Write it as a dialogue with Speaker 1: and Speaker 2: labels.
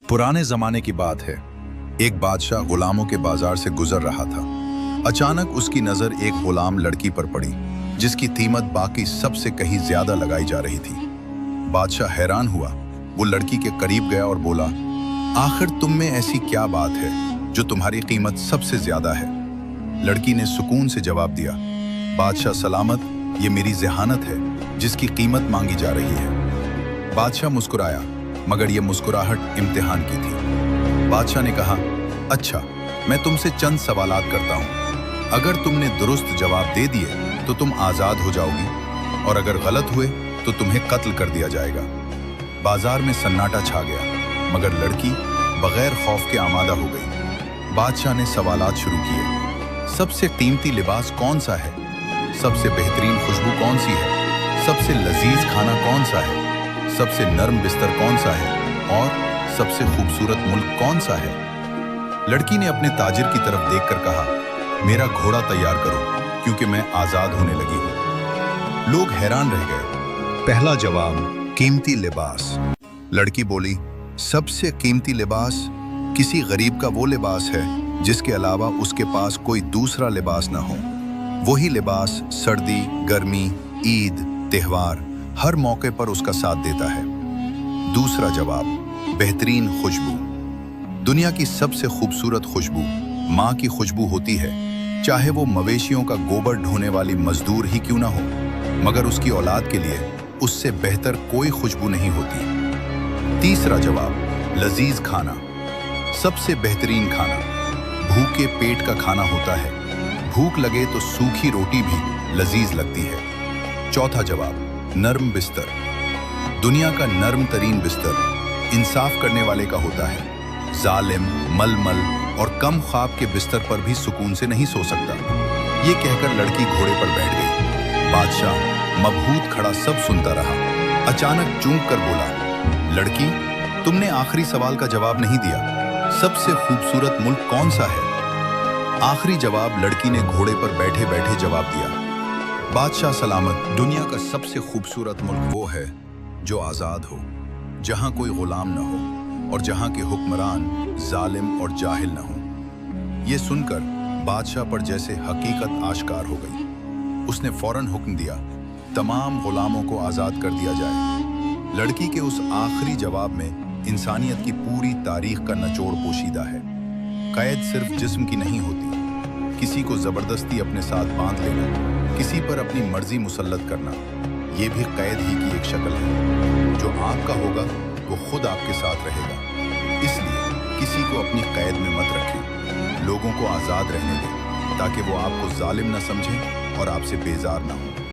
Speaker 1: पुराने जमाने की बात है। एक बादशाह गुलामों के बाजार से गुजर रहा था। अचानक उसकी नजर एक गुलाम लड़की पर पड़ी, जिसकी कीमत बाकी सबसे कहीं ज्यादा लगाई जा रही थी। बादशाह हैरान हुआ। वो लड़की के करीब गया और बोला, आखिर तुम में ऐसी क्या बात है जो तुम्हारी कीमत सबसे ज्यादा है? लड़की ने सुकून से जवाब दिया, बादशाह सलामत, ये मेरी ज़हानत है जिसकी कीमत मांगी जा रही है। बादशाह मुस्कुराया, मगर यह मुस्कुराहट इम्तिहान की थी। बादशाह ने कहा, अच्छा, मैं तुमसे चंद सवालात करता हूँ। अगर तुमने दुरुस्त जवाब दे दिए तो तुम आज़ाद हो जाओगी, और अगर गलत हुए तो तुम्हें कत्ल कर दिया जाएगा। बाजार में सन्नाटा छा गया, मगर लड़की बगैर खौफ के आमादा हो गई। बादशाह ने सवालात शुरू किए। सबसे कीमती लिबास कौन सा है? सबसे बेहतरीन खुशबू कौन सी है? सबसे लजीज खाना कौन सा है? सबसे नर्म बिस्तर कौन सा है? और सबसे खूबसूरत मुल्क कौन सा है? लड़की ने अपने ताजिर की तरफ देखकर कहा, मेरा घोड़ा तैयार करो, क्योंकि मैं आजाद होने लगी हूं। लोग हैरान रह गए। पहला जवाब, कीमती लिबास। लड़की बोली, सबसे कीमती लिबास किसी गरीब का वो लिबास है जिसके अलावा उसके पास कोई दूसरा लिबास ना हो। वही लिबास सर्दी, गर्मी, ईद, त्योहार, हर मौके पर उसका साथ देता है। दूसरा जवाब, बेहतरीन खुशबू। दुनिया की सबसे खूबसूरत खुशबू माँ की खुशबू होती है, चाहे वो मवेशियों का गोबर ढोने वाली मजदूर ही क्यों ना हो, मगर उसकी औलाद के लिए उससे बेहतर कोई खुशबू नहीं होती। तीसरा जवाब, लजीज खाना। सबसे बेहतरीन खाना भूखे पेट का खाना होता है। भूख लगे तो सूखी रोटी भी लजीज लगती है। चौथा जवाब, नर्म बिस्तर। दुनिया का नर्म तरीन बिस्तर इंसाफ करने वाले का होता है। जालिम, मलमल और कम ख्वाब के बिस्तर पर भी सुकून से नहीं सो सकता। ये कहकर लड़की घोड़े पर बैठ गई। बादशाह मबहूत खड़ा सब सुनता रहा। अचानक चूक कर बोला, लड़की, तुमने आखिरी सवाल का जवाब नहीं दिया। सबसे खूबसूरत मुल्क कौन सा है? आखिरी जवाब लड़की ने घोड़े पर बैठे बैठे जवाब दिया, बादशाह सलामत, दुनिया का सबसे खूबसूरत मुल्क वो है जो आज़ाद हो, जहां कोई गुलाम न हो और जहां के हुक्मरान जालिम और जाहिल न हो। ये सुनकर बादशाह पर जैसे हकीकत आश्कार हो गई। उसने फौरन हुक्म दिया, तमाम गुलामों को आज़ाद कर दिया जाए। लड़की के उस आखिरी जवाब में इंसानियत की पूरी तारीख का निचोड़ पोशीदा है। कैद सिर्फ जिस्म की नहीं होती। किसी को जबरदस्ती अपने साथ बांध लेना, किसी पर अपनी मर्जी मुसल्लत करना, ये भी कैद ही की एक शक्ल है। जो आपका होगा वो खुद आपके साथ रहेगा। इसलिए किसी को अपनी कैद में मत रखें। लोगों को आज़ाद रहने दें, ताकि वो आपको जालिम न समझें और आपसे बेजार न हो।